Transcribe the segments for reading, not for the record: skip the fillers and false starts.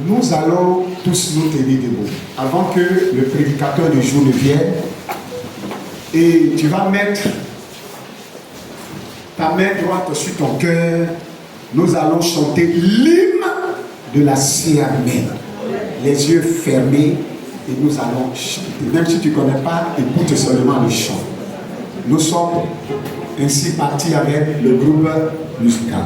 Nous allons tous nous tenir debout avant que le prédicateur du jour ne vienne. Et tu vas mettre ta main droite sur ton cœur. Nous allons chanter l'hymne de la CAME. Les yeux fermés et nous allons chanter. Même si tu ne connais pas, écoute seulement le chant. Nous sommes ainsi partis avec le groupe musical.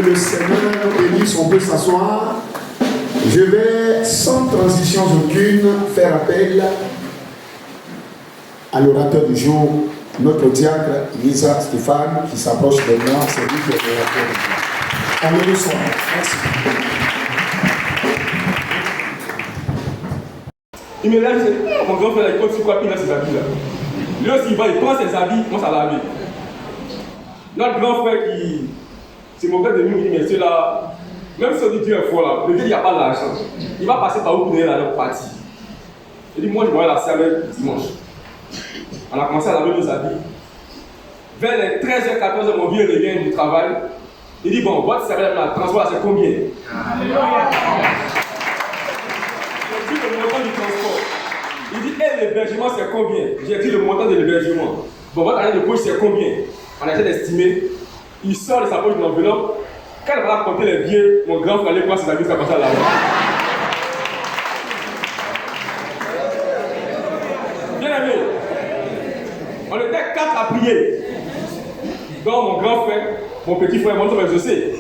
Le Seigneur bénisse, on peut s'asseoir. Je vais, sans transition aucune, faire appel à l'orateur du jour, notre diacre Lisa Stéphane, qui s'approche de moi. C'est lui qui est l'orateur du jour. On le reçoit. Merci. Il me lève, il dit, mon grand frère, il compte sur quoi, puis il a ses habits là. Lui aussi, il va, il prend ses habits, il commence à laver. Notre grand frère qui. C'est mon frère de nous, il dit, mais celui-là, même si on dit Dieu est fort là, le gars il n'y a pas d'argent. Il va passer par où pour aller dans notre partie. Il dit, moi je vais aller à la CAME dimanche. On a commencé à laver nos habits. Vers les 13h, 14h, mon vieux revient du travail. Il dit, bon, votre salaire, la transport, c'est combien? Il dit le montant du transport. Il dit, et l'hébergement, c'est combien? J'ai dit le montant de l'hébergement. Bon, votre année de poche, c'est combien? On a essayé d'estimer. Il sort de sa poche de l'enveloppe. Quand il va compter les billets, mon grand frère allait prendre ses habits, ça passait à la main. Bien aimé, on était 4 à prier. Donc mon grand frère, mon petit frère, mon frère José,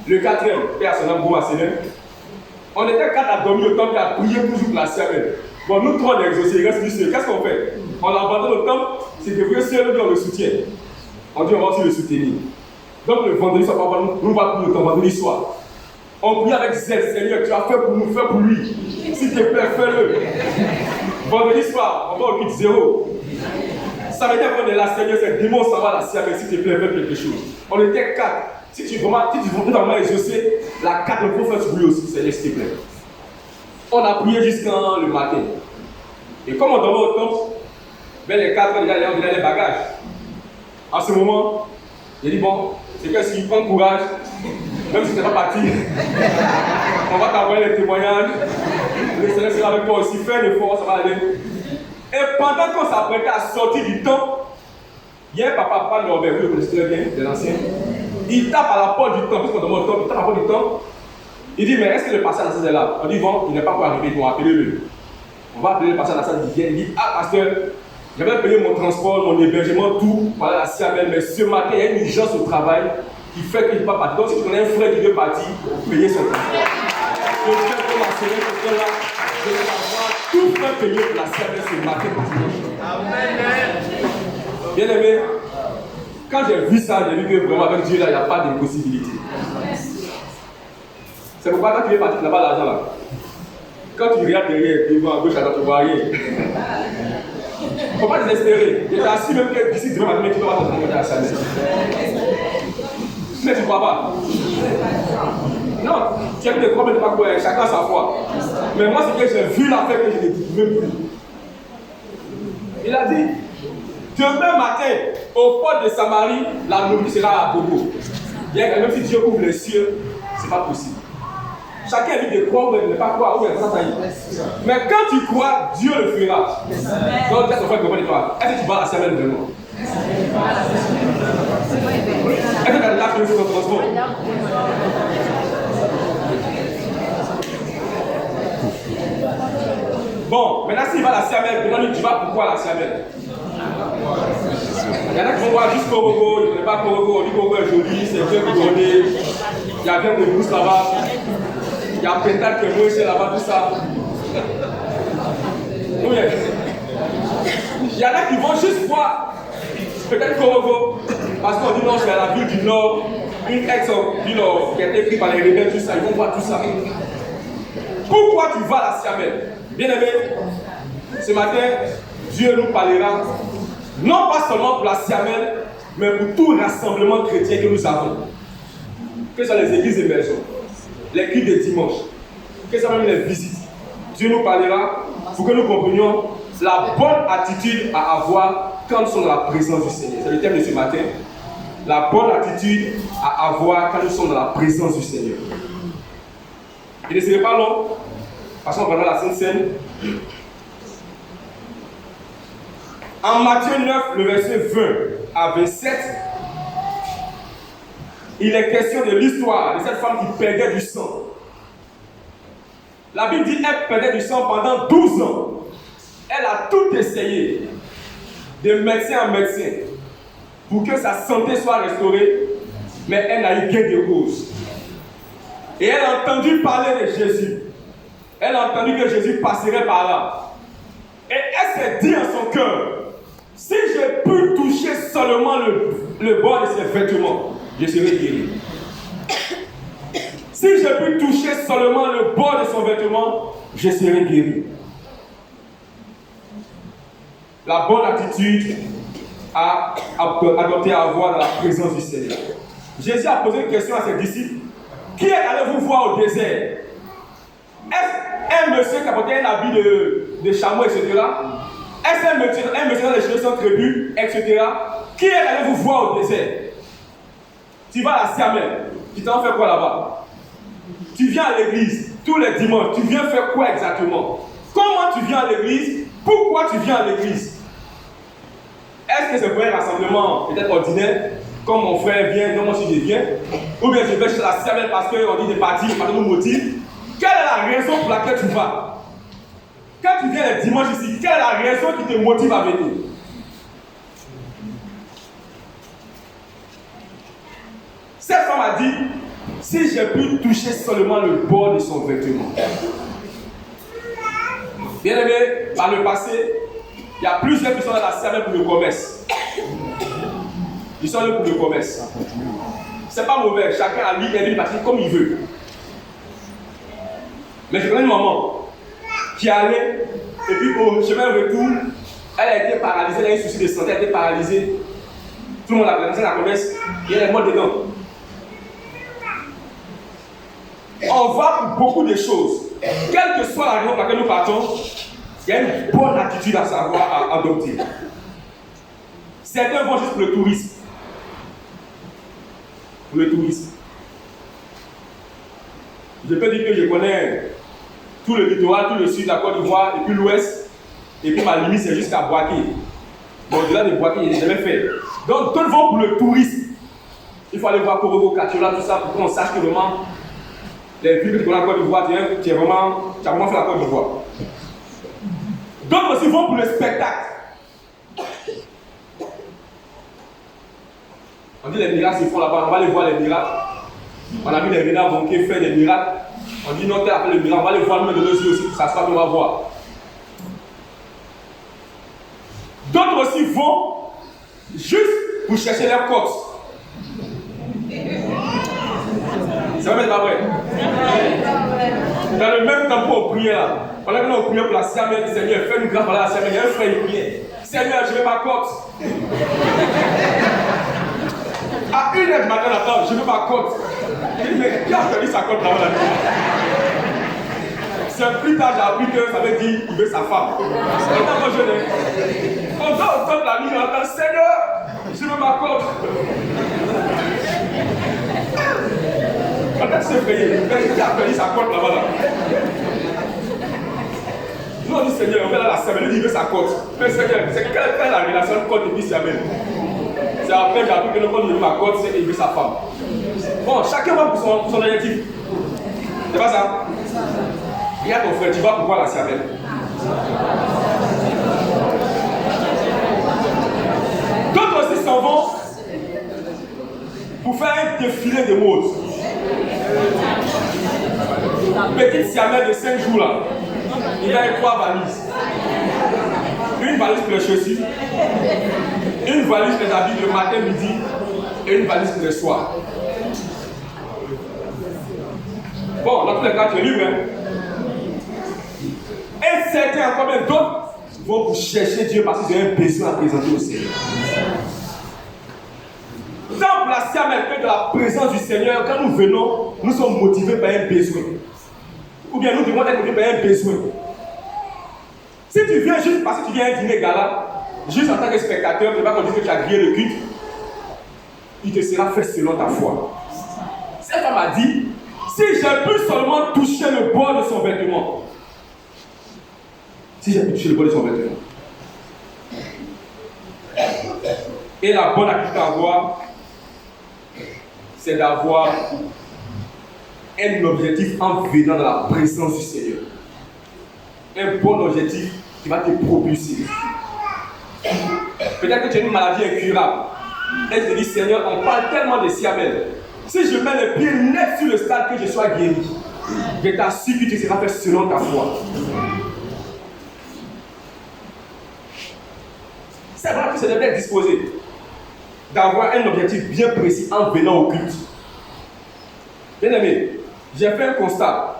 le 4e, père à son âme, bon à Seigneur. On était 4 à dormir le temps et à prier toujours pour la CAME. Bon, nous 3 on est exaucés, il reste du seul. Qu'est-ce qu'on fait? On abandonne le temps, c'est que vous seul, on le soutient. On dit on va aussi le soutenir. Donc le vendredi soir, nous va prier le temps, vendredi soir. On prie avec zèle, Seigneur, tu as fait pour nous, fais pour lui. S'il te plaît, fais-le. Vendredi soir, on va au culte 0. Ça veut dire qu'on est là, Seigneur, c'est démon, ça va la siamelle, s'il te plaît, fais quelque chose. On était 4. Si tu veux vraiment exaucer, la 4, il faut faire ce bruit aussi, Seigneur, s'il te plaît. On a prié jusqu'à le matin. Et comme on dormait au temple, ben les 4, on déjà les bagages. En ce moment, j'ai dit bon, c'est que s'il prend courage, même si tu n'es pas parti, on va t'envoyer les témoignages. Le Seigneur sera avec toi aussi, fais un effort, ça va aller. Et pendant qu'on s'apprêtait à sortir du temple, il y a un papa, pas Norbert, vous le connaissez très bien, de l'ancien. Il tape à la porte du temple, puisqu'on demande au temple, il tape à la porte du temple. Il dit, mais est-ce que le pasteur Nassar est là? On dit, bon, il n'est pas encore arrivé, ils vont appeler le. On va appeler le pasteur Nassar, il vient, il dit, ah, pasteur, j'avais payé mon transport, mon hébergement, tout, voilà la siamelle, mais ce matin, il y a une urgence au travail qui fait qu'il ne peut pas partir. Donc, si tu connais un frère qui veut partir, payer son transport. Je viens pour m'assurer que là, je vais avoir tout fait payer pour la siamelle ce matin pour dimanche. Amen. Bien aimé, quand j'ai vu ça, j'ai vu que vraiment avec Dieu là, il n'y a pas d'impossibilité. C'est pourquoi quand tu es parti, tu n'as pas d'argent là. Quand tu regardes derrière, devant, à gauche, à droite, tu ne vois rien. Il ne faut pas désespérer. Je t'assure même que d'ici demain matin, tu vas avoir ton monter à la salle. Mais tu ne crois pas. Non, tu as vu des croix, mais tu ne pas quoi, chacun sa foi. Mais moi, c'est que j'ai vu la fête que je ne dis même plus. Il a dit, demain matin, au port de Samarie, la nourriture sera à Bobo. Même si Dieu ouvre les cieux, ce n'est pas possible. Chacun a dit de croire, mais ne pas croire, ou bien ça y est. Mais quand tu crois, Dieu le fera. Donc, tu as ton frère qui toi. Est-ce que tu vas à la semaine vraiment? Est-ce que tu as déjà fait ton transport? Bon, maintenant s'il va à la siamelle, demande-lui tu vas pourquoi à la siamelle? Il y en a qui vont voir juste Korogo, ils ne connaissent pas Korogo, on dit Korogo est joli, c'est Dieu qui connaît, il y a bien de brousse là-bas, il y a Pental qui est moins cher là-bas, tout ça. Oui. Il y en a qui vont juste voir peut-être Korogo, parce qu'on dit non, c'est la ville du Nord, une ex-ville qui a été prise par les rebelles, tout ça, ils vont voir tout ça. Pourquoi tu vas à la siamelle? Bien aimé, ce matin, Dieu nous parlera, non pas seulement pour la siamelle, mais pour tout rassemblement chrétien que nous avons. Que ce soit les églises émergentes, les cultes de dimanche, que ce soit même les visites. Dieu nous parlera pour que nous comprenions la bonne attitude à avoir quand nous sommes dans la présence du Seigneur. C'est le thème de ce matin. La bonne attitude à avoir quand nous sommes dans la présence du Seigneur. Il ne serait pas long. Passons pendant la Sainte Seine. En Matthieu 9, le verset 20 à 27, il est question de l'histoire de cette femme qui perdait du sang. La Bible dit qu'elle perdait du sang pendant 12 ans. Elle a tout essayé, de médecin en médecin, pour que sa santé soit restaurée, mais elle n'a eu gain de cause. Et elle a entendu parler de Jésus. Elle a entendu que Jésus passerait par là. Et elle s'est dit en son cœur, si je peux toucher seulement le bord de ses vêtements, je serai guéri. Si je peux toucher seulement le bord de son vêtement, je serai guéri. La bonne attitude à adopter à avoir dans la présence du Seigneur. Jésus a posé une question à ses disciples. Qui est allé vous voir au désert? Est-ce un monsieur qui a porté un habit de chameau, etc.? Est-ce un monsieur dans les cheveux sans tribus, etc.? Qui est allé vous voir au désert? Tu vas à la siamelle. Tu t'en fais quoi là-bas? Tu viens à l'église tous les dimanches. Tu viens faire quoi exactement? Comment tu viens à l'église? Pourquoi tu viens à l'église? Est-ce que c'est pour un rassemblement peut-être ordinaire, comme mon frère vient, non moi si je viens? Ou bien je vais chez la siamelle parce qu'on dit des parties, parce que nous motive? Quelle est la raison pour laquelle tu vas? Quand tu viens les dimanches ici, quelle est la raison qui te motive à venir? Cette femme a dit, si j'ai pu toucher seulement le bord de son vêtement. Bien aimé, par le passé, il y a plusieurs qui sont dans la siamelle pour le commerce. Ils sont là pour le commerce. C'est pas mauvais, chacun a lui partie comme il veut. Mais je connais une maman qui allait, et puis au chemin retour, elle a été paralysée, elle a eu un souci de santé, elle a été paralysée. Tout le monde la connaisse, et elle est morte dedans. On voit beaucoup de choses. Quelle que soit la raison pour laquelle nous partons, il y a une bonne attitude à savoir à adopter. Certains vont juste pour le tourisme. Pour le tourisme. Je peux dire que je connais tout le littoral, tout le sud de la Côte d'Ivoire, et puis l'ouest, et puis ma limite c'est jusqu'à Boaké. Bon, au-delà de Boaké, je n'ai jamais fait. Donc, d'autres vont pour le tourisme. Il faut aller voir Korogo, Katiola, tout ça, pour qu'on sache que vraiment, les villes que tu connais en Côte d'Ivoire, tu as vraiment fait la Côte d'Ivoire. D'autres aussi vont pour le spectacle. On dit les miracles se font là-bas, on va aller voir les miracles. On a vu les renards banqués faire des miracles. On dit non, tel a fait le miracle, on va aller voir nous de nos yeux aussi pour s'asseoir et on va voir. D'autres aussi vont juste pour chercher leur côte. C'est vrai, mais pas vrai. Dans le même tempo, on priait là. Pendant que nous prions pour la Seigneur, dit Seigneur, fais-nous grâce par la Seigneur. Il y a un frère qui priait. Seigneur, je veux ma côte. À 1h du matin, attends, je veux ma côte. Il dit, mais qui a perdu sa côte là-bas? C'est plus tard, j'ai appris que ça veut dire qu'il veut sa femme. C'est quand je l'ai. On doit entendre la nuit, on entend Seigneur, je veux ma côte. Quand elle s'est payée, qui a perdu sa côte là-bas là? Nous on dit Seigneur, on va là la semaine, il dit il veut sa côte. Mais Seigneur, c'est quelle est la relation de côte et puis semaine? C'est après j'ai appris que le côte de ma côte, c'est qu'il veut sa femme. Bon, chacun va pour son objectif. C'est pas ça? Regarde ton frère, tu vas pour voir la semaine. D'autres aussi s'en vont pour faire un défilé de mode. Petite siamelle de 5 jours là, il a 3 valises. Une valise pour les chaussures, une valise pour les habits le matin, midi, et une valise pour le soir. Bon, dans tous les cas, tu es libre. Hein? Et certains, encore bien d'autres, vont pour chercher Dieu parce qu'ils ont un besoin à présenter au Seigneur. Tant pour la siamelle que de la présence du Seigneur, quand nous venons, nous sommes motivés par un besoin. Ou bien nous devons être motivés par un besoin. Si tu viens juste parce que tu viens à un dîner gala, juste en tant que spectateur, tu ne vas pas dire que tu as grillé le culte, il te sera fait selon ta foi. Cette femme a dit, si j'ai pu seulement toucher le bord de son vêtement, si j'ai pu toucher le bord de son vêtement, et la bonne attitude à avoir, c'est d'avoir un objectif en venant dans la présence du Seigneur. Un bon objectif qui va te propulser. Peut-être que tu as une maladie incurable. Et tu te dis, Seigneur, on parle tellement de siamelle. Si je mets le pied net sur le stade que je sois guéri, je t'assure que tu seras fait selon ta foi. C'est vrai que c'est de être disposé d'avoir un objectif bien précis en venant au culte. Bien aimé, j'ai fait un constat.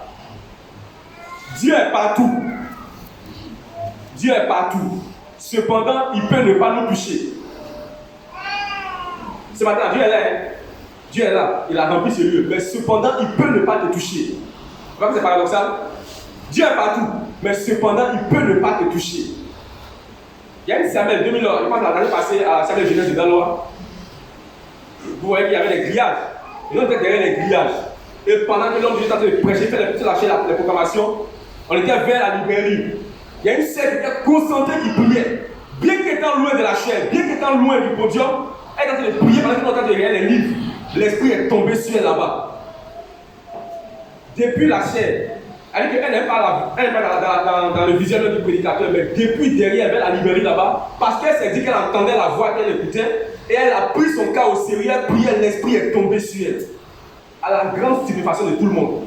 Dieu est partout. Dieu est partout. Cependant, il peut ne pas nous toucher. Ce matin, Dieu est là. Dieu est là. Il a rempli ce lieu. Mais cependant, il peut ne pas te toucher. Vous voyez que c'est paradoxal? Dieu est partout. Mais cependant, il peut ne pas te toucher. Il y a une semaine, 2000 ans, je pense que l'année passée, à la semaine de jeunesse de Dalois, vous voyez qu'il y avait des grillages. Et nous, on était derrière les grillages. Et pendant que l'homme de Dieu était en train de prêcher, il fait lâcher les proclamations, on était vers la librairie. Il y a une sœur qui était concentrée qui priait. Bien qu'étant loin de la chair, bien qu'étant loin du podium, elle est en train de prier pendant qu'elle est en train de regarder les livres. L'esprit est tombé sur elle là-bas. Depuis la chair, elle n'est pas dans le visuel du prédicateur, mais depuis derrière, elle avait la librairie là-bas, parce qu'elle s'est dit qu'elle entendait la voix qu'elle écoutait, et elle a pris son cas au sérieux, elle priait, l'esprit est tombé sur elle. À la grande stupéfaction de tout le monde.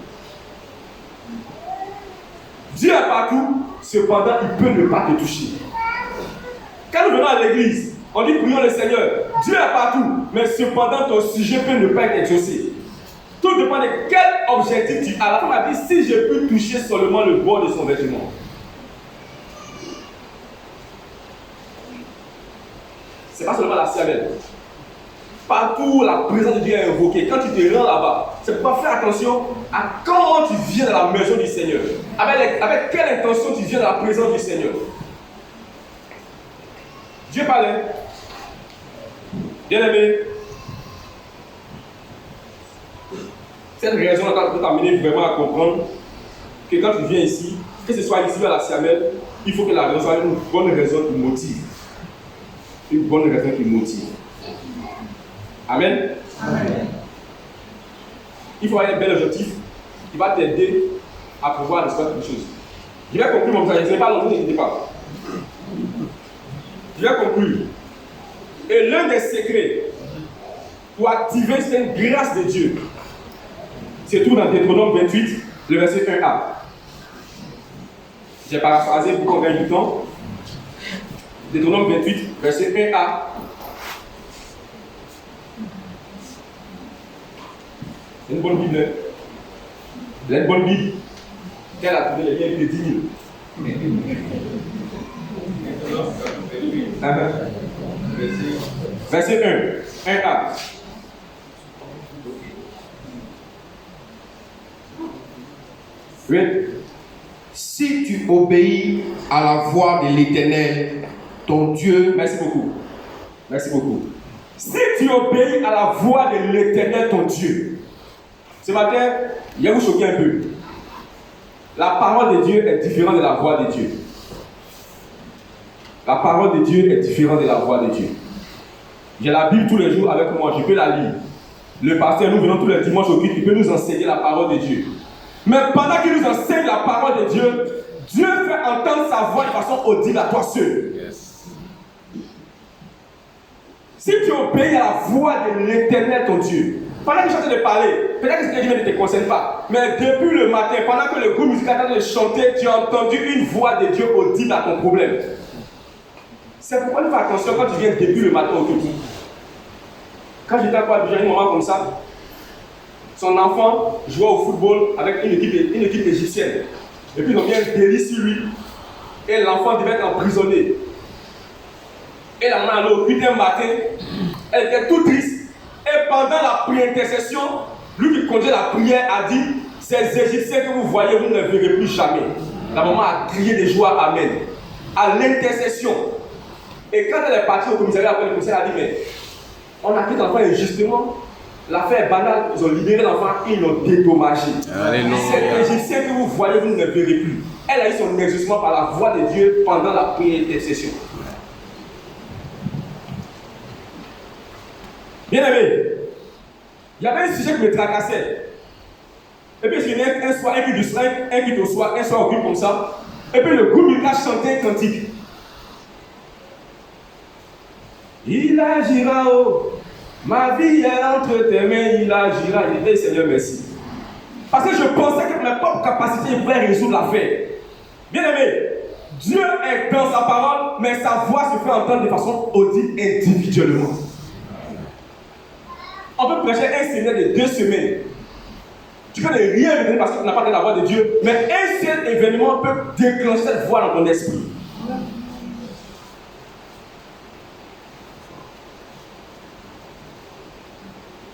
Dieu est partout, cependant il peut ne pas te toucher. Quand nous venons à l'église, on dit prions le Seigneur. Dieu est partout, mais cependant ton sujet peut ne pas être exaucé. Tout dépend de quel objectif tu as. La femme a dit si je peux toucher seulement le bord de son vêtement. c'est pas seulement la siamelle. Partout la présence de Dieu est invoquée. Quand tu te rends là-bas, c'est pour faire attention à comment tu viens dans la maison du Seigneur. Avec quelle intention tu viens dans la présence du Seigneur. Dieu parlait. Bien aimé, cette raison peut t'amener vraiment à comprendre que quand tu viens ici, que ce soit ici ou à la siamelle, il faut que la raison soit une bonne raison qui motive. Une bonne raison qui motive. Amen. Amen. Il faut avoir un bel objectif qui va t'aider à pouvoir réussir quelque chose. Je vais conclure mon message. Je ne vais pas longtemps, n'hésitez pas. Je vais conclure. Et l'un des secrets pour activer cette grâce de Dieu se trouve dans Deutéronome 28, le verset 1a. J'ai paraphrasé pour qu'on gagne du temps. Deutéronome 28, verset 1a. C'est une bonne Bible. Hein? C'est une bonne Bible. Elle a trouvé les liens de 10 000. Verset 1. 1a. Oui. Si tu obéis à la voix de l'Éternel, ton Dieu. Merci beaucoup. Merci beaucoup. Si tu obéis à la voix de l'Éternel, ton Dieu. Ce matin, je vais vous choquer un peu. La parole de Dieu est différente de la voix de Dieu. La parole de Dieu est différente de la voix de Dieu. J'ai la Bible tous les jours avec moi, je peux la lire. Le pasteur, nous venons tous les dimanches au culte, il peut nous enseigner la parole de Dieu. Mais pendant qu'il nous enseigne la parole de Dieu, Dieu fait entendre sa voix de façon audible à toi seul. Yes. Si tu obéis à la voix de l'Éternel, ton Dieu, pendant que je suis en train de parler, peut-être que ce que je dis ne te concerne pas, mais depuis le matin, pendant que le groupe musical est en train de chanter, tu as entendu une voix de Dieu audible à ton problème. C'est pourquoi il faut attention quand tu viens depuis le matin au culte. Quand j'étais à Abidjan, un moment comme ça, son enfant jouait au football avec une équipe égyptienne. Et puis ils ont mis un délit sur lui. Et l'enfant devait être emprisonné. Et la maman allait au culte un matin, elle était toute triste. Et pendant la intercession, lui qui conduisait la prière a dit: ces Égyptiens que vous voyez, vous ne les verrez plus jamais. La maman a crié de joie, Amen. À l'intercession. Et quand elle est partie au commissariat après le conseil, elle a dit: mais on a pris l'enfant injustement. L'affaire est banale. Ils ont libéré l'enfant, ils l'ont dédommagé. Ces Égyptiens que vous voyez, vous ne les verrez plus. Elle a eu son exaucement par la voix de Dieu pendant la prière d'intercession. Bien aimé, il y avait un sujet qui me tracassait. Et puis je venais un soir, un culte du soir, un culte au soir, un soir au culte comme ça. Et puis le groupe musical chantait un cantique. Il agira, oh, ma vie est entre tes mains, il agira. Je dis: Seigneur, merci. Parce que je pensais que mes propres capacités pouvaient résoudre l'affaire. Bien aimé, Dieu est dans sa parole, mais sa voix se fait entendre de façon audible individuellement. On peut prêcher un séminaire de 2 semaines. Tu peux ne rien retenir parce que tu n'as pas entendu la voix de Dieu, mais un seul événement peut déclencher cette voix dans ton esprit.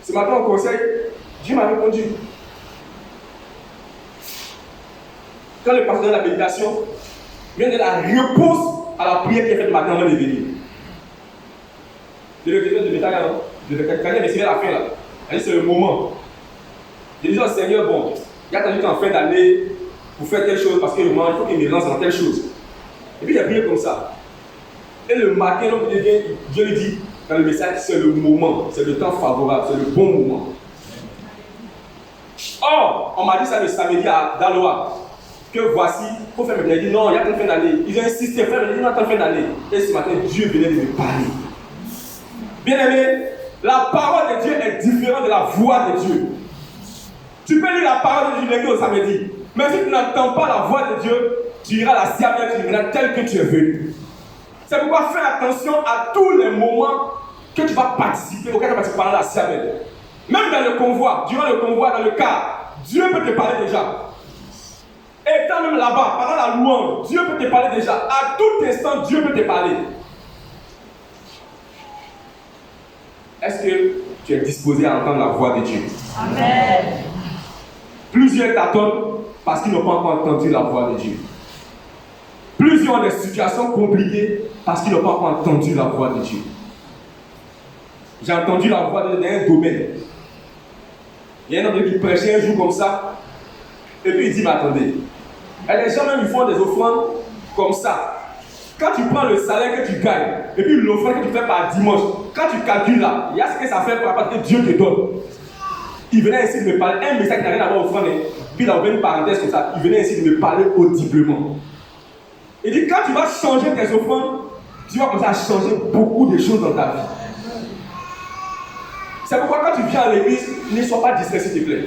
Ce matin au conseil, Dieu m'a répondu. Quand le pasteur de la méditation vient de la réponse à la prière qui est faite le matin avant de venir. Je le de métal, non? Je vais quelqu'un, mais c'est la fin là. C'est le moment. Je dis au Seigneur: bon, il y a attendu qu'en fin d'année, pour faire telle chose, parce qu'il faut qu'il me lance dans telle chose. Et puis il a prié comme ça. Et le matin, l'homme de Dieu lui dit dans le message: c'est le moment, c'est le temps favorable, c'est le bon moment. Or, on m'a dit ça le samedi à Daloa, que voici, il faut faire mes. Il dit: non, il y a tant de fin d'année. Ils ont insisté, frère, il y a tant de fin d'année. Et ce matin, Dieu venait de me parler. Bien aimé, la parole de Dieu est différente de la voix de Dieu. Tu peux lire la parole de Dieu du lundi au samedi, mais si tu n'entends pas la voix de Dieu, tu iras la siamelle, tu viendras tel que tu es venu. C'est pourquoi fais attention à tous les moments que tu vas participer, auquel tu vas participer pendant la siamelle. Même dans le convoi, durant le convoi, dans le car, Dieu peut te parler déjà. Étant même là-bas, pendant la louange, Dieu peut te parler déjà. À tout instant, Dieu peut te parler. Est-ce que tu es disposé à entendre la voix de Dieu? Amen. Plusieurs t'attendent parce qu'ils n'ont pas encore entendu la voix de Dieu. Plusieurs ont des situations compliquées parce qu'ils n'ont pas encore entendu la voix de Dieu. J'ai entendu la voix de Dieu dans un domaine. Il y a un homme qui prêchait un jour comme ça, et puis il dit, mais attendez, et les gens même ils font des offrandes comme ça. Quand tu prends le salaire que tu gagnes, et puis l'offrande que tu fais par dimanche, quand tu calcules là, il y a ce que ça fait pour la part que Dieu te donne. Il venait essayer de me parler, un message qui n'a rien à voir aux offrandes, puis il a ouvert une parenthèse comme ça, il venait essayer de me parler audiblement. Il dit, quand tu vas changer tes offrandes, tu vas commencer à changer beaucoup de choses dans ta vie. C'est pourquoi quand tu viens à l'église, ne sois pas distrait s'il te plaît.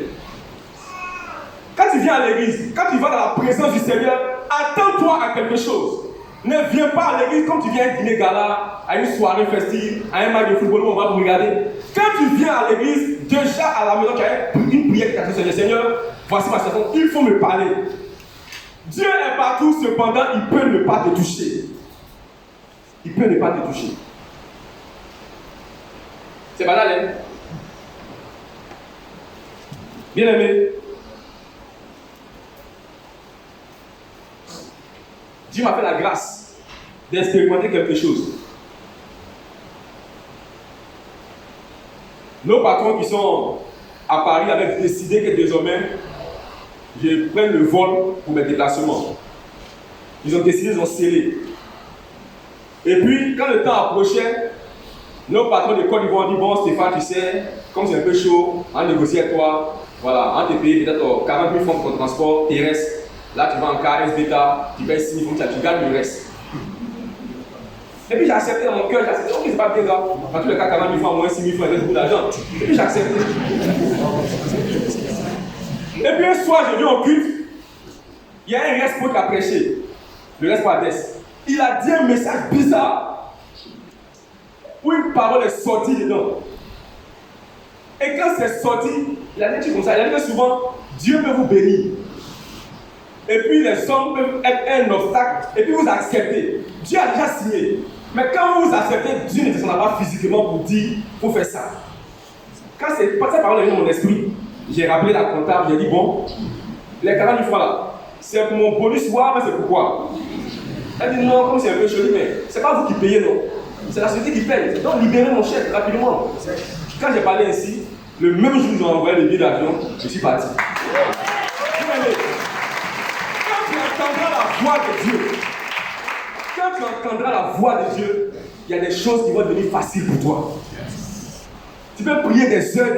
Quand tu viens à l'église, quand tu vas dans la présence du Seigneur, attends-toi à quelque chose. Ne viens pas à l'église comme tu viens à un dîner gala, à une soirée festive, à un match de football où on va vous regarder. Quand tu viens à l'église, déjà à la maison, tu as une prière qui t'a dit, Seigneur, voici ma situation, il faut me parler. Dieu est partout, cependant, il peut ne pas te toucher. Il peut ne pas te toucher. C'est banal, hein? Bien aimé, Dieu m'a fait la grâce d'expérimenter quelque chose. Nos patrons qui sont à Paris avaient décidé que désormais je prenne le vol pour mes déplacements. Ils ont décidé, ils ont scellé. Et puis, quand le temps approchait, nos patrons de Côte d'Ivoire ont dit, bon Stéphane, tu sais, comme c'est un peu chaud, on négocie avec toi, voilà, on te paye peut-être 40 000 francs pour ton transport terrestre. Là, tu vas en car, SBTA, tu payes 6 000 francs, tu gagnes le reste. Et puis j'ai accepté dans mon cœur, j'ai accepté, ok, c'est pas bien grave. Dans tous les cas, 40 000 francs, moins 6 000 francs, il reste beaucoup d'argent. Et puis j'ai accepté. Et puis un soir, j'ai vu en culte, il y a un respo qui a prêché, le respo Adès. Il a dit un message bizarre, où une parole est sortie dedans. Et quand c'est sorti, il a dit comme ça, il a dit que souvent, Dieu peut vous bénir. Et puis les hommes peuvent être un obstacle, et puis vous acceptez. Dieu a déjà signé. Mais quand vous acceptez, Dieu ne descendra pas physiquement pour dire, il faut faire ça. Quand cette parole est venue dans mon esprit, j'ai rappelé la comptable, j'ai dit, bon, les 40 000 francs là, c'est pour mon bonus soir, mais c'est pourquoi? Elle dit, non, comme c'est un peu chaud, mais c'est pas vous qui payez, non. C'est la société qui paye. Donc libérez mon chèque rapidement. Quand j'ai parlé ainsi, le même jour où j'ai envoyé le billet d'avion, je suis parti. Voix de Dieu. Quand tu entendras la voix de Dieu, il y a des choses qui vont devenir faciles pour toi. Tu peux prier des heures,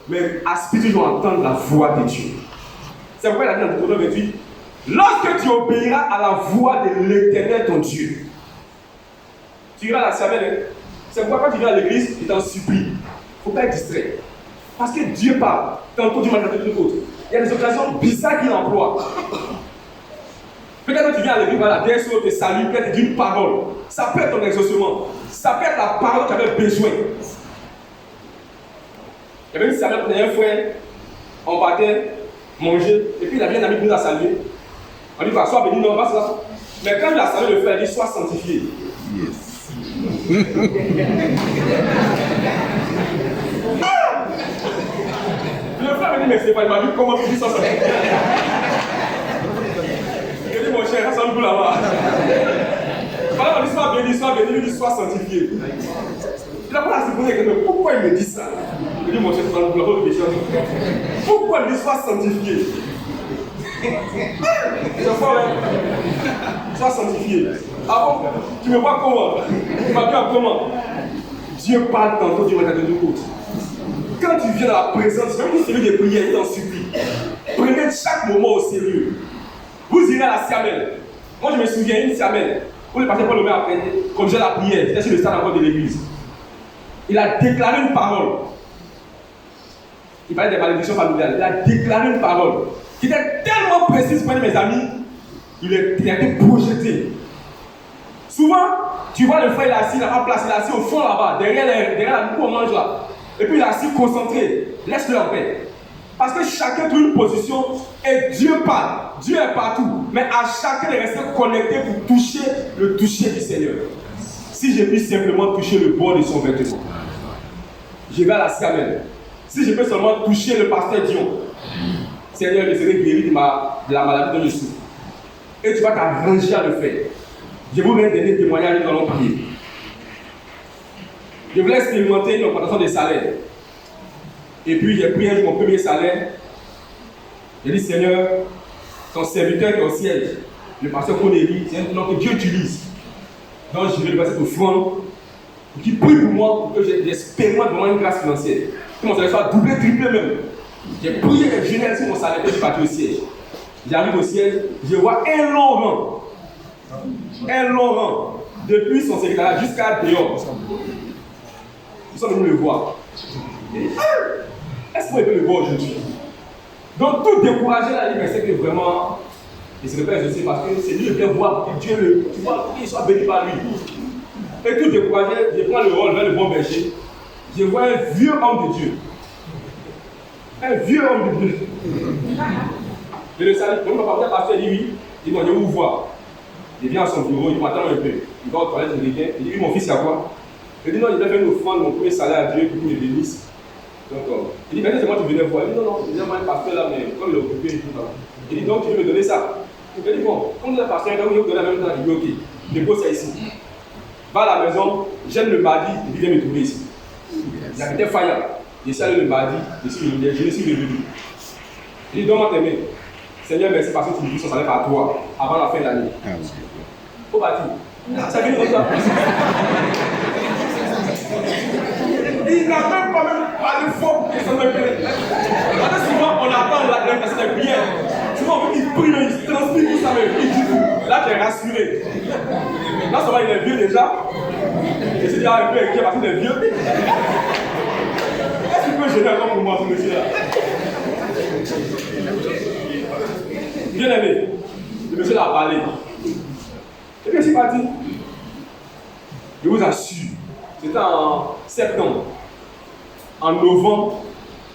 mais aspire toujours à entendre la voix de Dieu. C'est pourquoi il a dit dans Deutéronome 28, lorsque tu obéiras à la voix de l'Éternel ton Dieu, tu iras à la Samuel. C'est pourquoi quand tu viens à l'église, il t'en supplie. Il ne faut pas être distrait. Parce que Dieu parle. Tantôt du mal de l'autre. Il y a des occasions bizarres qu'il emploie. Peut-être que tu viens à l'église, voilà, DSO te salue, peut-être d'une parole. Ça peut être ton exaucement. Ça peut être la parole que tu avais besoin. Il y avait une Samuel, un frère, on partait manger, et puis il avait un ami qui nous a salué. On dit, va, sois béni, non, va, c'est ça. Mais quand il a salué le frère, il dit, sois sanctifié. Yes. Le frère me dit, mais c'est pas, il m'a dit, comment tu dis ça? Mon cher, ça nous là-bas. Voilà, on dit sois béni, il dit sois sanctifié. Il a pas à se poser la question, pourquoi il me dit ça? Il dit mon cher, ça nous là-bas, pourquoi il dit sois sanctifié? C'est fort, hein? Sois sanctifié. Ah bon? Tu me vois comment? Tu m'appelles comment? Dieu parle tantôt, Dieu va t'attendre de côté. Quand tu viens dans la présence, même si c'est lui des prières, il t'en supplie. Prenez chaque moment au sérieux. Vous irez à la Siamel. Moi, je me souviens, une Siamel, où le pasteur Paul Lomé a prêté, comme j'ai la prière, j'étais sur le stade encore de l'église. Il a déclaré une parole. Il parlait des malédictions familiales. Il a déclaré une parole qui était tellement précise pour mes amis, il a été projeté. Souvent, tu vois le frère, il est assis, il n'a pas place, il est assis au fond là-bas, derrière la coupe, on mange là. Et puis il est assis concentré. Laisse-le en paix. Parce que chacun trouve une position et Dieu parle. Dieu est partout. Mais à chacun de rester connecté pour toucher le toucher du Seigneur. Si j'ai pu simplement toucher le bord de son vêtement. je vais à la Siamel. Si je peux seulement toucher le pasteur Dion, Seigneur, je serai guéri de la maladie dont je souffre. Et tu vas t'arranger à le faire. Je vous mets un dernier témoignage et nous allons prier. Je voulais expérimenter une augmentation des salaires. Et puis j'ai pris un jour mon premier salaire. J'ai dit, Seigneur, ton serviteur qui est au siège, le pasteur Connery, c'est un nom que Dieu utilise. Donc je vais lui passer cette offrande pour qu'il prie pour moi, pour que j'expérimente vraiment une grâce financière. Que mon salaire soit doublé, triplé même. J'ai prié et jeûné sur mon salaire et je suis parti au siège. J'arrive au siège, je vois un long rang. Un long rang. Depuis son secrétariat jusqu'à dehors. Ils sont venus le voir. Est-ce qu'on peut le voir aujourd'hui? Donc tout découragé là, il sait que vraiment, il ne se répète aussi parce que c'est lui qui vient voir que Dieu tu vois, qu'il soit béni par lui. Et tout découragé, je prends le rôle vers le bon berger. Je vois un vieux homme de Dieu. Un vieux homme de Dieu. Je le salue. Donc, mon pasteur dit oui. Il dit non, je vais vous voir. Il vient à son bureau, il m'attend un peu. Il va aux toilettes, il revient. Il dit oui, mon fils, c'est à quoi? Il dit non, il doit faire une offrande, mon premier salaire à Dieu pour qu'il me bénisse. Donc, il dit, mais c'est moi qui venais voir. Il dit non, il y a un pasteur là, mais comme il est occupé, il dit donc tu veux me donner ça. Il dit bon, comme le pasteur, il va vous donner la même chose. Il dit ok, dépose ça ici. Va à la maison, j'aime le mardi, il vient me trouver ici. J'habitais Faya. Je suis allé le mardi, je suis revenu. Il dit donne-moi tes mains. Seigneur, merci parce que tu me dis son salaire par toi avant la fin de l'année. Au bâti. Ça vient comme ça. Il n'a même pas parlé fort pour que ça me plaît. Parce que souvent on attend la grève, c'est bien. Souvent il prie, il se transpire pour ça, mais il dit là tu es rassuré. Là ça va, il est vieux déjà. Je suis déjà un peu inquiet parce qu'il est vieux. Est-ce qu'il peut gêner encore pour moi ce monsieur-là? Bien aimé, le monsieur l'a parlé. Et puis je suis parti. Je vous assure, c'était en septembre. En novembre,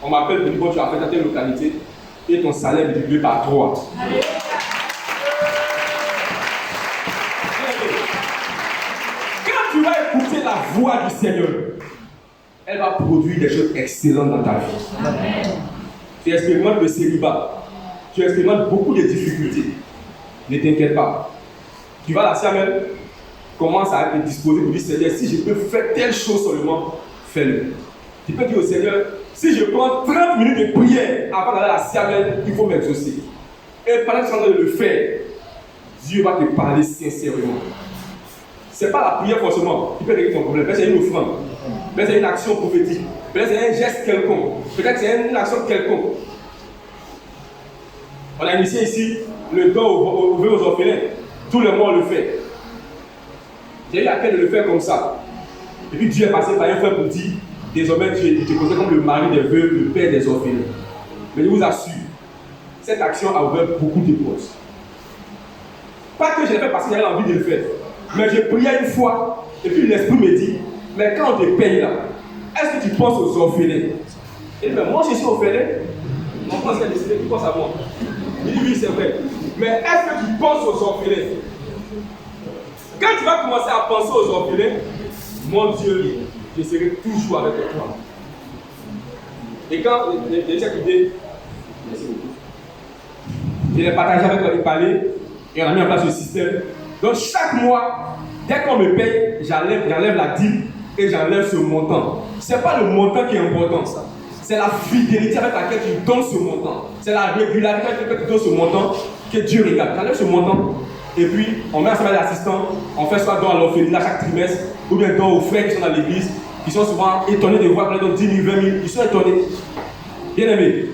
on m'appelle pour dire bon, tu as fait ta telle localité et ton salaire est multiplié par 3. Quand tu vas écouter la voix du Seigneur, elle va produire des choses excellentes dans ta vie. Tu expérimentes le célibat. Tu expérimentes beaucoup de difficultés. Ne t'inquiète pas. Tu vas à la Siamel, commence à te disposer pour dire Seigneur, si je peux faire telle chose seulement, fais-le. Tu peux dire au Seigneur, si je prends 30 minutes de prière avant d'aller à la Siamel, il faut m'exaucer. Et pendant que tu es en train de le faire, Dieu va te parler sincèrement. Ce n'est pas la prière forcément qui peut régler ton problème. Peut-être c'est une offrande, peut-être c'est une action prophétique, peut-être c'est un geste quelconque, peut-être c'est une action quelconque. On a initié ici le don aux orphelins. Tout le monde le fait. J'ai eu la peine de le faire comme ça. Et puis Dieu est passé par un frère pour dire désormais tu te considères comme le mari des veuves, le père des orphelins. Mais je vous assure, cette action a ouvert beaucoup de portes. Pas que je l'ai fait parce que j'avais envie de le faire. Mais j'ai prié une fois, et puis l'esprit me dit, mais quand on te paye là, est-ce que tu penses aux orphelins? Et bien moi je suis orphelin, mon frère s'est décidé, tu penses à moi. Il dit oui c'est vrai, mais est-ce que tu penses aux orphelins? Quand tu vas commencer à penser aux orphelins, mon Dieu, je serai toujours avec toi. Et quand cette idée, merci beaucoup, je l'ai partagé avec toi, il parlait, et on a mis en place le système. Donc chaque mois, dès qu'on me paye, j'enlève la dîme et j'enlève ce montant. Ce n'est pas le montant qui est important, ça. C'est la fidélité avec laquelle tu donnes ce montant. C'est la régularité avec laquelle tu donnes ce montant que Dieu regarde. Tu enlèves ce montant et puis on met ensemble l'assistant, on fait soit don à l'orphelinat chaque trimestre ou bien don aux frères qui sont dans l'église, qui sont souvent étonnés de voir plein de 10 000, 20 000, ils sont étonnés. Bien aimé,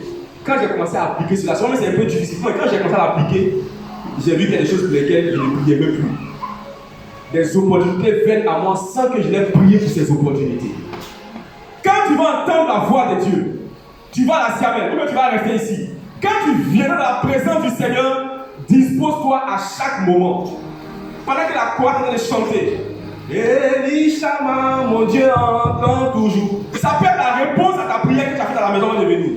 quand j'ai commencé à appliquer cela, c'est un peu difficile, mais quand j'ai commencé à l'appliquer, j'ai vu qu'il y a des choses pour lesquelles je ne priais même plus. Des opportunités viennent à moi sans que je n'ai prié pour ces opportunités. Quand tu vas entendre la voix de Dieu, tu vas à la Siamel, ou bien tu vas rester ici. Quand tu viendras dans la présence du Seigneur, dispose-toi à chaque moment. Pendant que la chorale est en train de chanter, Elishama, mon Dieu entend toujours. Ça peut être la réponse à ta prière que tu as faite à la maison avant de venir.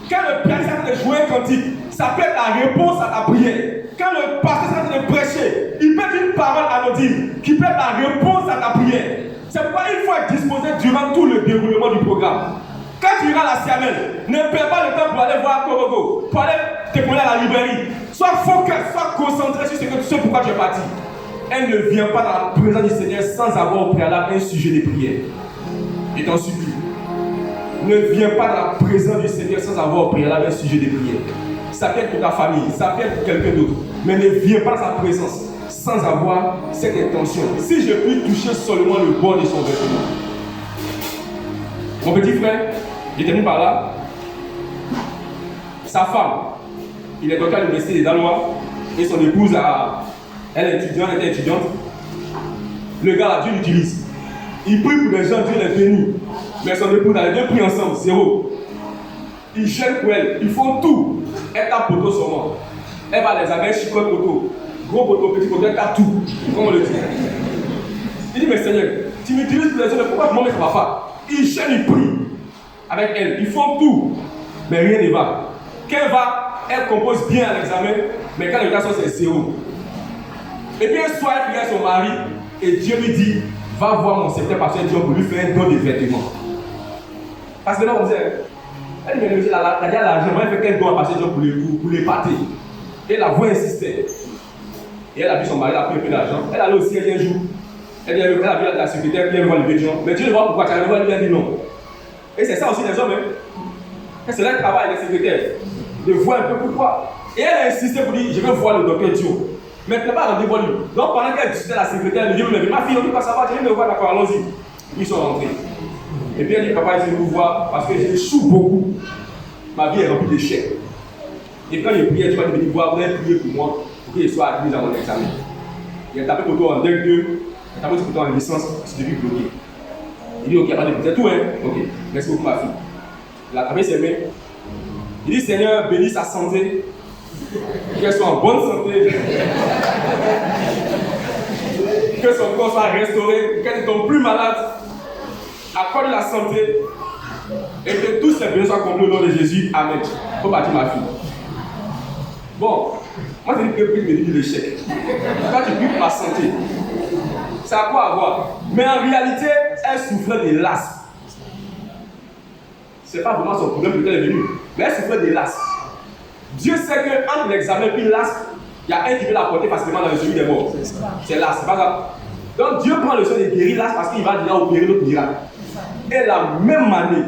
Quand le pianiste est en train de jouer un cantique, ça peut être la réponse à ta prière. Quand le pasteur est en train de prêcher, il peut dire une parole anodine qui peut être la réponse à ta prière. C'est pourquoi il faut être disposé durant tout le déroulement du programme. Quand tu iras à la Siamel, ne perds pas le temps pour aller voir Korogo, pour aller te connecter à la librairie. Sois focus, sois concentré sur ce pourquoi tu es parti. Elle ne vient pas dans la présence du Seigneur sans avoir au préalable un sujet de prière. Et t'en supplie. Ne viens pas dans la présence du Seigneur sans avoir au préalable un sujet de prière. Ça peut être pour ta famille, ça peut être pour quelqu'un d'autre. Mais ne viens pas dans sa présence sans avoir cette intention. Si je puis toucher seulement le bord de son vêtement. Mon petit frère, il termine par là. Sa femme, il est docteur à l'université des Danois et son épouse, elle est étudiante. Le gars là, Dieu l'utilise. Il prie pour les gens, Dieu les bénit. Mais son épouse, elle est bien pris ensemble, zéro. Il gêne pour elle, ils font tout. Elle tape poteau seulement. Elle va les amener chicote poteau. Gros poteau, petit poteau, elle tape tout. Comme on le dit. Il dit, mais Seigneur, tu m'utilises pour les gens, mais pourquoi moi, ça va pas? Il gêne, il prie avec elle. Ils font tout, mais rien ne va. Quand elle va, elle compose bien à l'examen, mais quand le gars sort, c'est zéro. Et puis un soir, elle regarde son mari, et Dieu lui dit, va voir mon secrétaire pasteur Dieu pour lui faire un don de vêtements. Parce que là, on disait, elle me dit, la l'argent, elle fait qu'un don à pasteur Dieu pour les pâter. Et la voix insistait. Et elle a vu son mari, elle a pris un peu d'argent. Elle allait au ciel un jour. Elle a vu la secrétaire qui vient voir le vêtement. Mais Dieu ne voit pourquoi tu arrives, elle lui a dit non. Et c'est ça aussi les hommes. C'est là le travail des secrétaires. De voir un peu pourquoi. Et elle a insisté pour dire, je veux voir le docteur Dio. Mais tu n'as pas rendez-vous lui. Donc pendant qu'elle discutait la secrétaire, elle lui dit, ma fille, on ne peut pas savoir, je viens de voir, d'accord, allons-y. Ils sont rentrés. Et puis elle dit, papa, je vais vous voir parce que j'échoue beaucoup. Ma vie est remplie d'échecs. Et quand il priait, tu vas venir voir, vous allez prier pour moi, pour qu'il soit admis à mon examen. Il a tapé photo en DEC 2, il a tapé photo en licence, c'est depuis bloqué. Il dit, ok, pas de c'est tout, hein. Ok, merci beaucoup, ma fille. Il a tapé ses mains. Il dit, Seigneur, bénis sa santé, qu'elle soit en bonne santé, que son corps soit restauré, qu'elle ne tombe plus malade, accorde la santé, et que tous ses besoins soient accomplis au nom de Jésus. Amen. Faut partir, ma fille. Bon, moi je dis que me dit l'échec. Quand tu pries pour ma santé, ça a quoi à voir? Mais en réalité, elle souffrait de l'asthme. Ce n'est pas vraiment son problème que elle est venue, mais elle souffrait de l'asthme. Dieu sait qu'entre l'examen et l'asthme, il y a un qui veut la porter facilement dans le celui des morts. C'est l'asthme, c'est pas ça. Donc Dieu prend le soin de guérir l'asthme parce qu'il va déjà opérer l'autre miracle. Et la même année,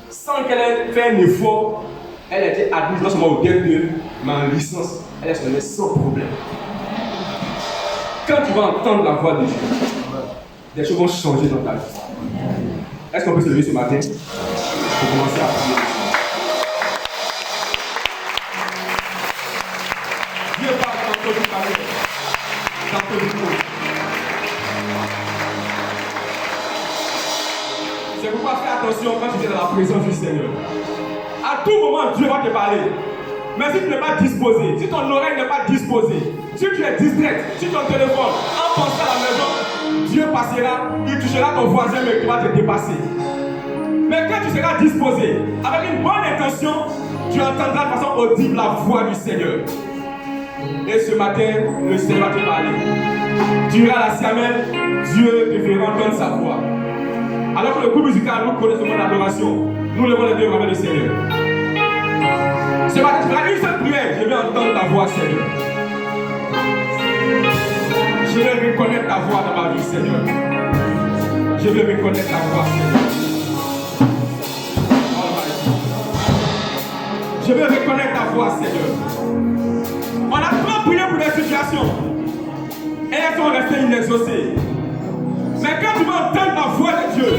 sans qu'elle ait fait un effort, elle a été admise non seulement au DEC2, mais en licence, elle est sortie sans problème. Quand tu vas entendre la voix de Dieu, des choses vont changer dans ta vie. Est-ce qu'on peut se lever ce matin pour commencer à prier? Dieu parle tantôt du palais, tantôt du trône. C'est pourquoi fais attention quand tu es dans la présence du Seigneur. À tout moment, Dieu va te parler. Mais si tu n'es pas disposé, si ton oreille n'est pas disposée, si tu es distrait, si ton téléphone, en pensant à la maison, Dieu passera, il touchera ton voisin, mais tu vas te dépasser. Mais quand tu seras disposé, avec une bonne intention, tu entendras de façon audible la voix du Seigneur. Et ce matin, le Seigneur va te parler. Tu iras à la Siamel, Dieu te fera entendre sa voix. Alors que le groupe musical, nous connaissons mon adoration, nous levons les deux vers le Seigneur. Ce matin, tu feras une seule prière. Je vais entendre ta voix, Seigneur. Je vais reconnaître ta voix dans ma vie, Seigneur. Je vais reconnaître ta voix, Seigneur. Je vais reconnaître ta voix, Seigneur. On a trop prié pour des situations. Et elles sont restées inexaucées. Mais quand tu vas entendre la voix de Dieu,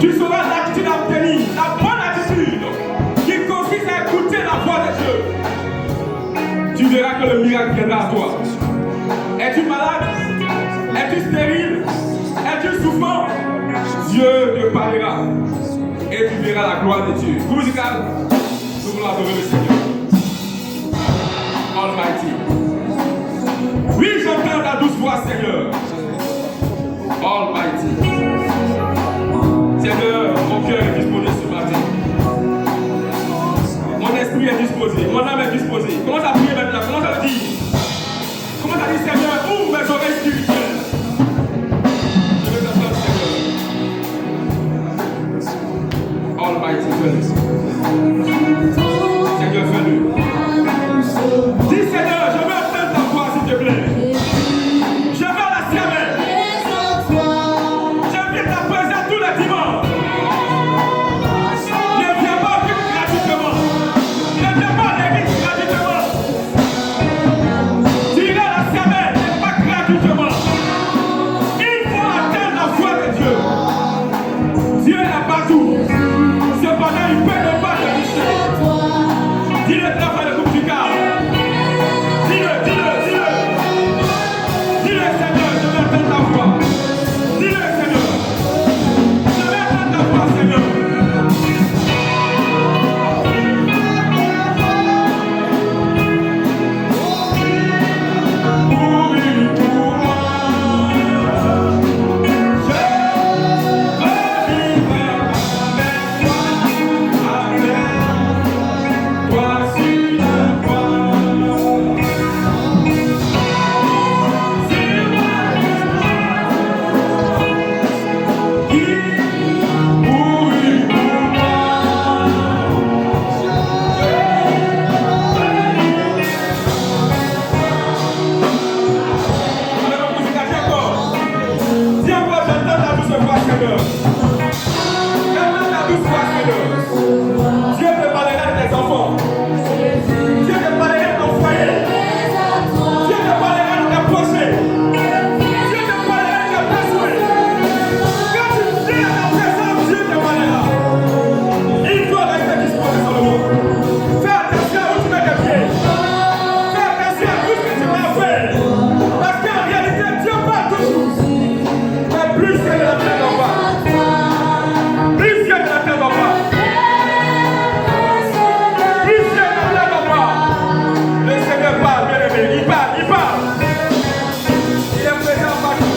tu sauras l'attitude à obtenir, la bonne attitude qui consiste à écouter la voix de Dieu. Tu verras que le miracle viendra à toi. Es-tu malade? Es-tu stérile? Es-tu souffrant? Dieu te parlera et tu verras la gloire de Dieu. Groupe musical, nous voulons adorer le Seigneur. Almighty. Oui, j'entends ta douce voix, Seigneur. Almighty. Seigneur, mon cœur est disposé ce matin. Mon esprit est disposé, mon âme est disposée. Commence à prier maintenant, commence à le dire. Commence à dire, Seigneur, ouvre mes oreilles spirituelles. Je veux t'entendre, Seigneur. douce voix, Seigneur. Entends ta douce voix, Seigneur. Dieu te parlera de tes enfants. Dieu te parlera de ton foyer. Dieu te parlera de tes projets. Dieu te parlera de tes besoins. Quand tu viens à ta présence, Dieu te parlera. Il faut rester disposé sur le monde. Fais attention à où tu mets tes pieds. Fais attention à tout ce que tu vas faire. Parce qu'en réalité, Dieu parle toujours. Mais plus que ne l'attendons pas. Plus que ne l'attendons pas. Plus que ne l'attendons pas. Le Seigneur parle, bien aimé. Il parle, il parle. Il est présent partout.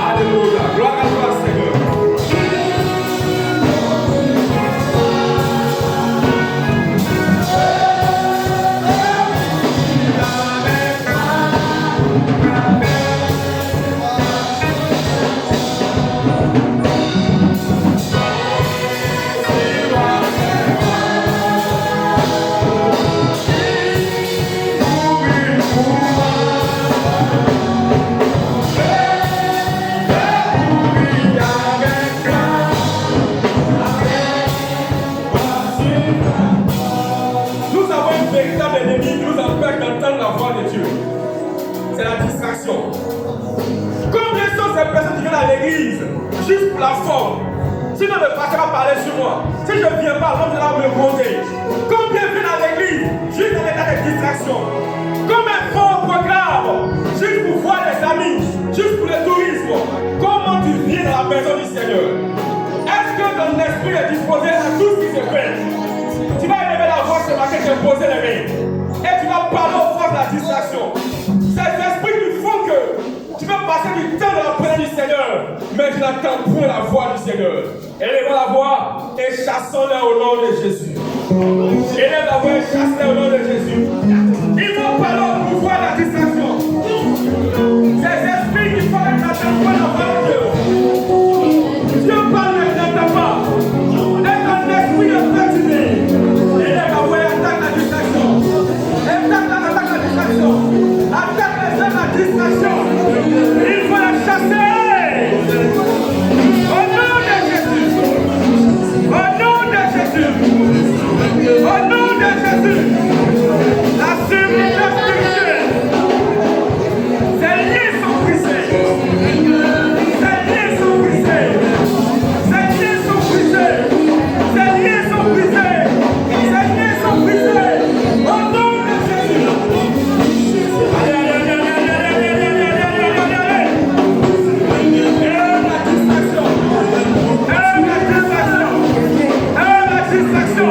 Alléluia. Gloire à toi, Seigneur. Nous avons une véritable ennemi qui nous empêche d'entendre la voix de Dieu. C'est la distraction. Combien sont ces personnes qui viennent à l'église juste pour la forme? Si le pasteur va parler sur moi, si je ne viens pas, l'homme va me gronder. Combien viennent à l'église juste en état de distraction? Combien font un programme juste pour voir les amis, juste pour le tourisme? Comment tu viens dans la maison du Seigneur? Est-ce que ton esprit est disposé à tout ce qui se fait? Tu vas élever la voix ce matin, te poser les mains. Et tu vas parler aux forces de la distraction. Ces esprits qui font que tu vas passer du temps dans la présence du Seigneur, mais tu n'entends point la voix du Seigneur. Élève la voix et chassons-les au nom de Jésus. Élève la voix et chasse-les au nom de Jésus. Ils vont parler au pouvoir de la distraction. Ces esprits qui font que tu n'entends point la voix de Dieu. Dieu parle mais tu n'entends pas. Et ton esprit est fatigué. Élève la voix et attaque la distraction. Attaque la distraction. Attaque les hommes la distraction. Il faut la chasser. Au nom de Jésus. Au nom de Jésus. Au nom de Jésus. La sécurité spirituelle. Ces liens sont brisés. Ces liens sont brisés. Ces liens sont brisés. Ces liens sont brisés. Ces liens sont brisés. Au nom de Jésus. Allez, allez, allez, allez, allez, allez, allez, allez, allez, allez. La distraction. La distraction. La distraction.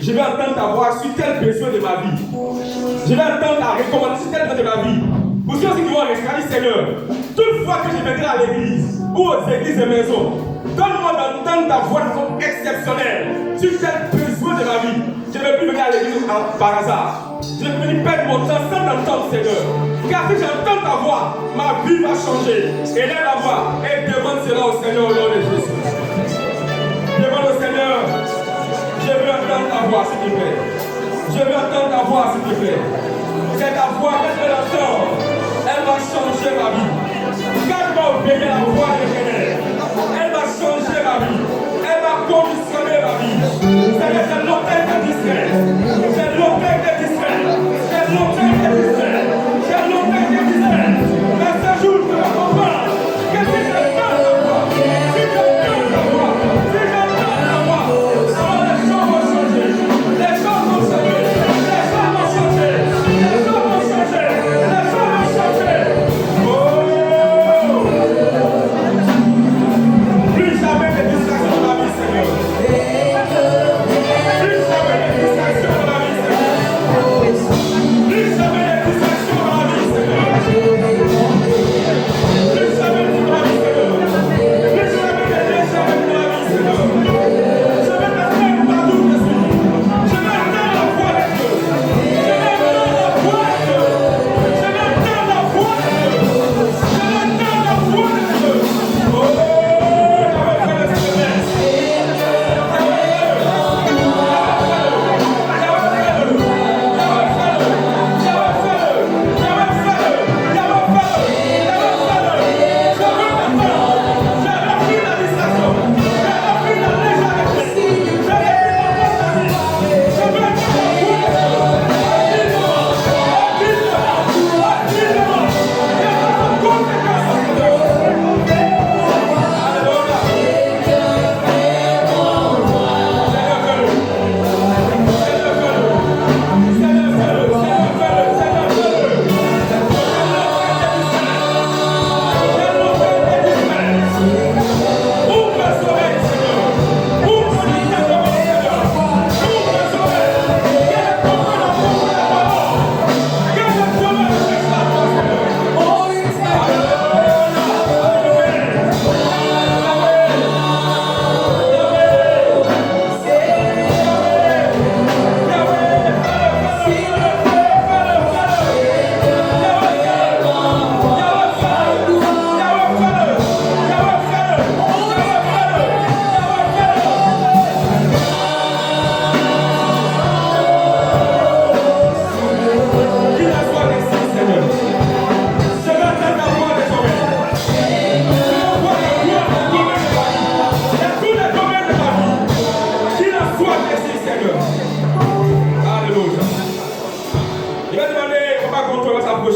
Je vais entendre ta voix sur tel besoin de ma vie. Je vais entendre ta recommandation sur tel besoin de ma vie. Pour ceux qui vont rester, Seigneur, toute fois que je viendrai à l'église ou aux églises de maison, donne-moi d'entendre ta voix de façon exceptionnelle sur tel besoin de ma vie. Je ne vais plus venir à l'église par hasard. Je vais venir perdre mon temps sans t'entendre, Seigneur. Car si j'entends ta voix, ma vie va changer. Élève la voix et demande cela au Seigneur au nom de Jésus. Demande au Seigneur. Je veux entendre ta voix, s'il te plaît. Je veux entendre ta voix, s'il te plaît. C'est ta voix, quand je l'entends, elle va changer ma vie. Quand je vais obéir à la voix de l'Éternel, elle va changer ma vie. Elle va conditionner ma vie. C'est longtemps que tu distrait. C'est longtemps que tu distrait. C'est longtemps que tu distrait. C'est longtemps que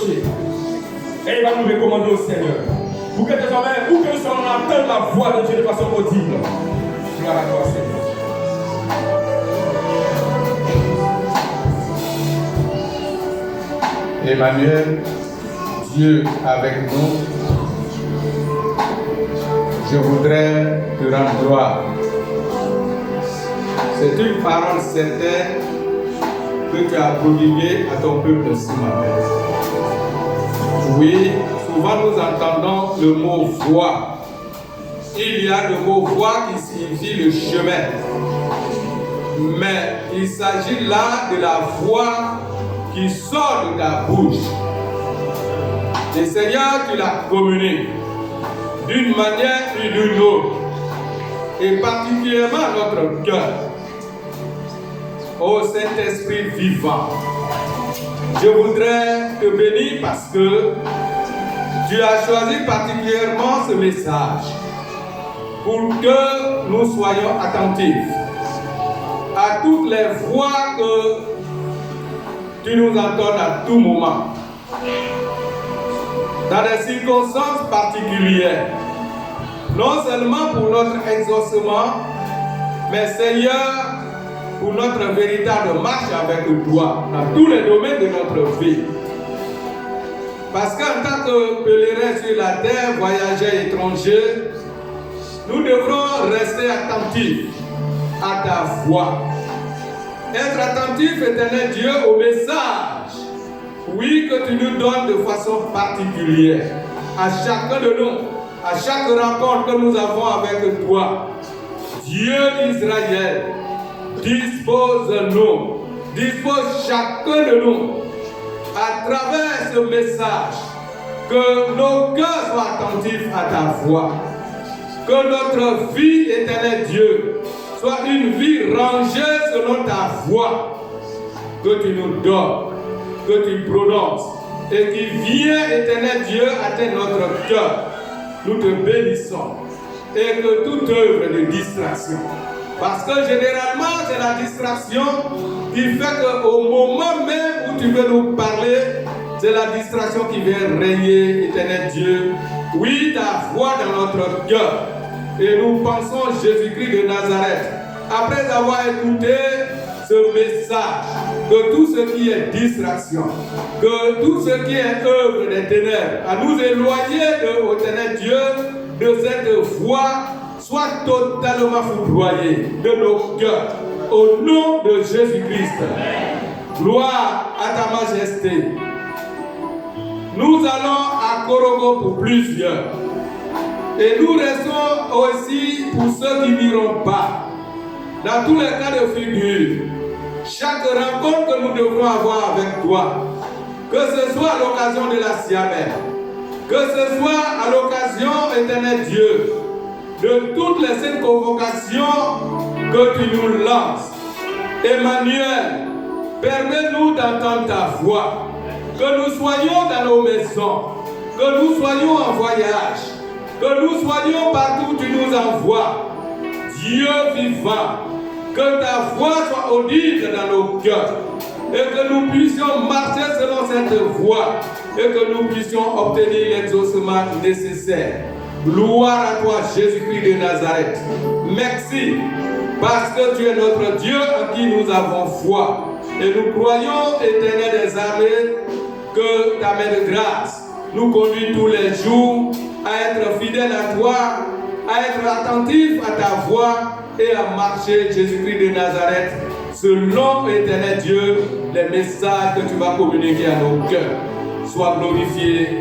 approcher. Et il va nous recommander au Seigneur. Pour que désormais, où que nous soyons, on entende la voix de Dieu de façon audible. Gloire à toi, Seigneur. Emmanuel, Dieu avec nous, je voudrais te rendre gloire. C'est une parole certaine que tu as prodiguée à ton peuple ce matin. Oui, souvent nous entendons le mot voie. Il y a le mot voie qui signifie le chemin. Mais il s'agit là de la voix qui sort de ta bouche. Et Seigneur, tu la communiques d'une manière et d'une autre, et particulièrement à notre cœur. Ô Saint-Esprit vivant, je voudrais te bénir parce que tu as choisi particulièrement ce message pour que nous soyons attentifs à toutes les voix que tu nous entends à tout moment, dans des circonstances particulières, non seulement pour notre exaucement, mais Seigneur, pour notre véritable marche avec toi, dans tous les domaines de notre vie. Parce qu'en tant que pèlerins sur la terre, voyageurs étrangers, nous devrons rester attentifs à ta voix. Être attentif, éternel Dieu, au message, oui, que tu nous donnes de façon particulière, à chacun de nous, à chaque rencontre que nous avons avec toi. Dieu d'Israël, dispose-nous, dispose chacun de nous, à travers ce message, que nos cœurs soient attentifs à ta voix, que notre vie, éternel Dieu, soit une vie rangée selon ta voix, que tu nous donnes, que tu prononces, et qui vient, éternel Dieu, atteindre notre cœur. Nous te bénissons, et que toute œuvre de distraction, parce que généralement c'est la distraction qui fait qu'au moment même où tu veux nous parler, c'est la distraction qui vient régner, éternel Dieu. Oui, ta voix dans notre cœur. Et nous pensons Jésus-Christ de Nazareth. Après avoir écouté ce message, que tout ce qui est distraction, que tout ce qui est œuvre des ténèbres, à nous éloigner de, éternel Dieu, de cette voix, soit totalement foudroyé de nos cœurs. Au nom de Jésus-Christ. Gloire à ta majesté. Nous allons à Korogo pour plusieurs. Et nous restons aussi pour ceux qui n'iront pas. Dans tous les cas de figure, chaque rencontre que nous devrons avoir avec toi, que ce soit à l'occasion de la Siamène, que ce soit à l'occasion, éternel Dieu, de toutes les saintes convocations que tu nous lances. Emmanuel, permets-nous d'entendre ta voix, que nous soyons dans nos maisons, que nous soyons en voyage, que nous soyons partout où tu nous envoies. Dieu vivant, que ta voix soit audible dans nos cœurs, et que nous puissions marcher selon cette voie, et que nous puissions obtenir l'exaucement nécessaire. Gloire à toi, Jésus-Christ de Nazareth. Merci, parce que tu es notre Dieu en qui nous avons foi. Et nous croyons, éternel des armées, que ta main de grâce nous conduit tous les jours à être fidèles à toi, à être attentifs à ta voix et à marcher, Jésus-Christ de Nazareth, selon, éternel Dieu, les messages que tu vas communiquer à nos cœurs. Sois glorifié,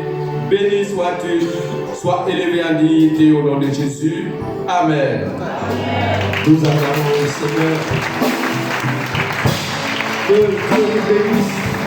béni sois-tu, sois élevé en dignité au nom de Jésus. Amen. Nous acclamons le Seigneur. Que Dieu nous bénisse.